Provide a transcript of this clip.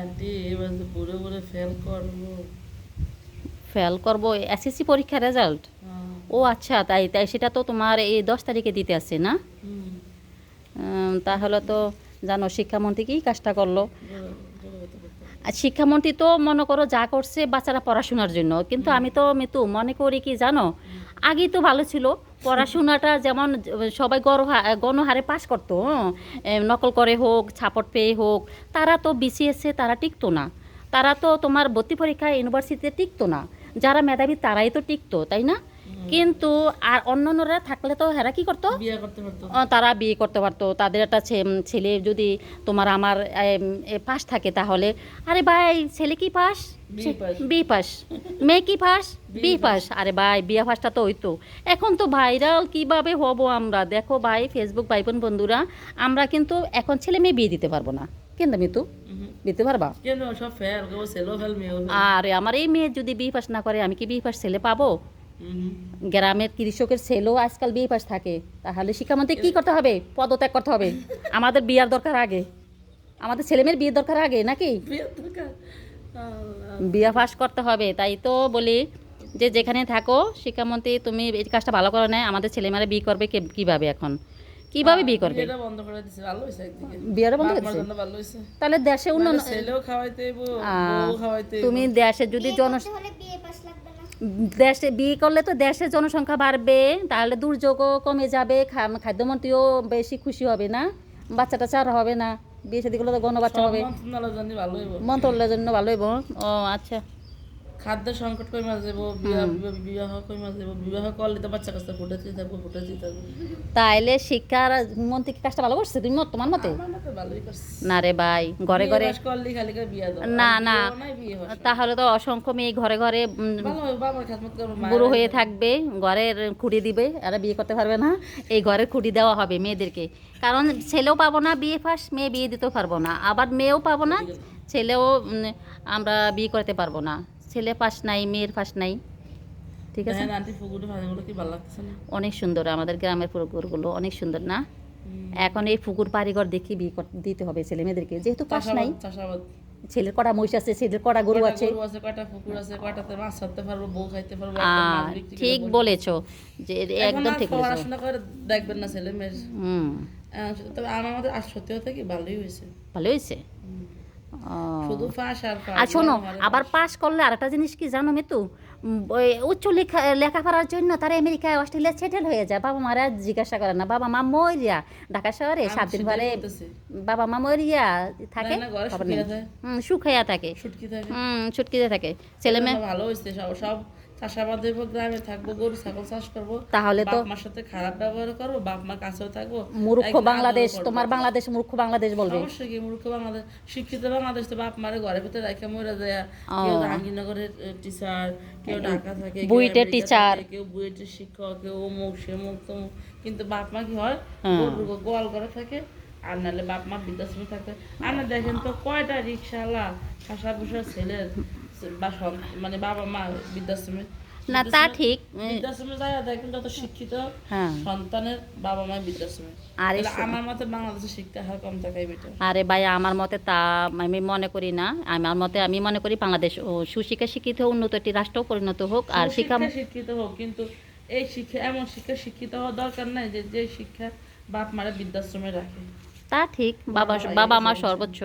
Aunty এবার যে পড়ে পড়ে ফেল করবো। ফেল করবো এসএসসি পরীক্ষার রেজাল্ট? হ্যাঁ। ও আচ্ছা, তাই তাই সেটা তো তোমার এই 10 তারিখে দিতে আছে না? হুম। তাহলে তো জানো শিক্ষামন্ত্রী কি কাজটা করলো। যোগ্যতা করতে হবে। আর শিক্ষামন্ত্রী তো মনে করো যা করছে বাচ্চারা পড়াশোনার জন্য, কিন্তু আমি তো মিতু মনে করি কি জানো, আগেই তো ভালো ছিল পড়াশোনাটা, যেমন সবাই গণহারে পাশ করতো, নকল করে হোক ছাপট পেয়ে হোক, তারা তো বিসিএসে তারা টিকতো না, তারা তো তোমার ভর্তি পরীক্ষায় ইউনিভার্সিটিতে টিকতো না, যারা মেধাবী তারাই তো টিকতো, তাই না? কিন্তু আর অন্যান্যরা থাকলে তো হেরা কি করতো, বিয়ে করতে পারতো। তারা বিয়ে করতে পারতো, তাদের একটা ছেলে যদি তোমার আমার পাস থাকে তাহলে, আরে ভাই ছেলে কি পাস, বিয়ে পাস। বি পাস, মেয়ে কি পাস, বি বি পাস, আরে ভাই বিয়ে পাসটা তো হইতো। এখন তো ভাইরাল কিভাবে হব আমরা, দেখো ভাই ফেসবুক ভাই বোন বন্ধুরা, আমরা কিন্তু এখন ছেলে মেয়ে বিয়ে দিতে পারবো না, কিন্তু মিতু দিতে পারবা? কেন সব ফেল কেউ ছেলেও ফেল মেয়েও ফেল। আরে আমার এই মেয়ে যদি বি পাস না করে, আমি কি বি পাস ছেলে পাবো? হুম। গ্রামের কৃষকের ছেলেও আজকাল বিয়ে পাস থাকে, তাহলে শিক্ষামন্ত্রী কী করতে হবে, পদত্যাগ করতে হবে। আমাদের বিয়ার দরকার আগে, আমাদের ছেলেমেয়ের বিয়ের দরকার আগে নাকি? বিয়ে দরকার। আল্লাহ। বিয়ে পাস করতে হবে, তাই তো বলি যে যেখানে থাকো শিক্ষামন্ত্রী তুমি এই কাজটা ভালো করে নেয়, আমাদের ছেলেমেয়েরা বিয়ে করবে কীভাবে, এখন কীভাবে বিয়ে করবে? বিয়েটা বন্ধ করে দিছে, ভালো হইছে একদিকে। বিয়েটা বন্ধ বাপ মার হচ্ছে, জন্য ভালো হইছে। তাহলে দেশে উন্নয়ন। নাহলে ছেলেও খাওয়াইতে হইব, আহ, বউ খাওয়াইতে হইব। তুমি দেশে যদি দেশে বিয়ে করলে তো দেশের জনসংখ্যা বাড়বে, তাহলে দুর্যোগও কমে যাবে, খাদ্যমন্ত্রীও বেশি খুশি হবে না, বাচ্চা টাচ্চা আর হবে না, বিয়ে শাদী করলে তো গণবাচ্চা সব হবে, মন্ত্রণালয়ের জন্য ভালো হইব। মন্ত্রণালয়ের জন্য ভালো হইব। ও আচ্ছা, খাদ্য সংকট কই মাস যাবো, বিবাহ কই মাস যাবো, বিবাহ করলে তো বাচ্চা কাচ্চা ফুটেতেই থাকবো, ফুটেতেই থাকবো। তাইলে শিক্ষার মন্ত্রী কি কাজটা ভালো করছে তুমি তোমার মতে? আমার মতে ভালোই করছে। না রে ভাই, ঘরে বিয়ে ঘরে বাস করলেই খালি করে বিয়া দাও, না আর না, বিয়েও নাই, বিয়ে হয় না। তাহলে তো অসংখ্য মেয়ে ঘরে ঘরে ভালো হবে, বাবার খেদমত করবো, মায়ের বুড়ো হয়ে থাকবে, ঘরের খুঁড়ি দিবে, আর বিয়ে করতে পারবে না, এই ঘরের খুঁড়ি দেওয়া হবে মেয়েদেরকে, কারণ ছেলেও পাবো না বিয়ে ফাঁস, মেয়ে বিয়ে দিতেও পারবো না, আবার মেয়েও পাবো না, ছেলেও আমরা বিয়ে করতে পারবো না, ছেলে পাস নাই মেয়ের পাস নাই, ঠিক আছে? দেখেন আন্টি ফুগুটি ভাজাগুলো কি ভালো লাগতেছে না? অনেক সুন্দর আমাদের গ্রামের পুকুরগুলো, অনেক সুন্দর না? এখন এই পুকুর বাড়িঘর দেখি বিয়ে দিতে হবে ছেলে মেয়েদেরকে, যেহেতু পাস নাই, চাষাবাদ। ছেলের কটা মহিষ আছে, ছেলের কটা গরু কয়টা আছে। গরু আছে, কয়টা পুকুর আছে, কয়টাতে মাছ ছাড়তে পারবো, বউ খাইতে পারবো, একটা মাছ বিক্রি করে ঠিক বসে। বলেছো, যে এখন একদম আর ঠিক বলেছো। পড়াশোনা করে দেখবেন না ছেলে মেয়ের। হুম, তবে আমার মতে আর সত্যি কথা কি ভালোই হয়েছে। ভালো হয়েছে। ও, শুধু ফাঁস আর ফাঁস, আর শোনো, মনে আবার পাশ করলে আরেকটা জিনিস কি জানো মিতু, ওই উচ্চ লেখাপড়ার জন্য তারা আমেরিকায় অস্ট্রেলিয়া সেটেল হয়ে যায়, বাবা মারা জিজ্ঞাসা করে না, বাবা মা মরিয়া ঢাকা শহরে আমি 7 দিন সেটাই পরে বলতেছি। বাবা মা মরিয়া থাকে, না, ঘরে খবর শুকিয়ে নেই। থাকে। শুকাইয়া থাকে, ছুটকি থাকে। ছুটকিতে থাকে ছেলে মেয়ে। ভালো হয়েছে, সব সব চাষাবাদ হইবো, গ্রামে থাকবো, গরু ছাগল চাষ করবো, তাহলে তো বাপ মার সাথে খারাপ ব্যবহার করবো, বাপ মার কাছেও থাকবো, মূর্খ একদিন বাংলাদেশ, আদরও করবো। তোমার বাংলাদেশ মূর্খ বাংলাদেশ বলবে। অবশ্যই কি মূর্খ বাংলাদেশ, শিক্ষিত বাংলাদেশ তো বাপ মারে ঘরের ভিতরে রেখে মরে যায়। কেউ জাহাঙ্গীরনগরের টিচার, কেউ ঢাকা থাকে, কেউ বুয়েটের আমেরিকা টিচার। থাকে, কেউ বুয়েটের শিক্ষক, কেউ অমুক সেমুক তমুক, কিন্তু বাপ মা কি হয়, হ্যাঁ। গোয়াল করে থাকে, আর নাহলে বাপ মা বৃদ্ধাশ্রমে থাকে। আর না দেখেন তো কয়টা রিক্সাওয়ালা শাসা পোষা ছেলের বা মানে বাবা মা বৃদ্ধাশ্রমে, না তা ঠিক। বৃদ্ধাশ্রমে যায়, দেখেন যত শিক্ষিত হ্যাঁ, সন্তানের বাবা মা বৃদ্ধাশ্রমে। আরে তাহলে আমার মতে বাংলাদেশে শিক্ষার হার কম থাকাই বেটার। আরে ভাই আমার মতে তা আমি মনে করি না, আমার মতে আমি মনে করি বাংলাদেশ সুশিক্ষা শিক্ষিত উন্নত একটি রাষ্ট্র পরিণত হোক, আর শিক্ষা শিক্ষিত হোক, কিন্তু এই শিক্ষা এমন শিক্ষা শিক্ষিত হওয়া দরকার নাই যে যে শিক্ষা বাপ মারা বৃদ্ধাশ্রমে রাখে। তা ঠিক, বাবা বড় হয়ে বাবা গেছে মা বুঝছেন। সর্বোচ্চ।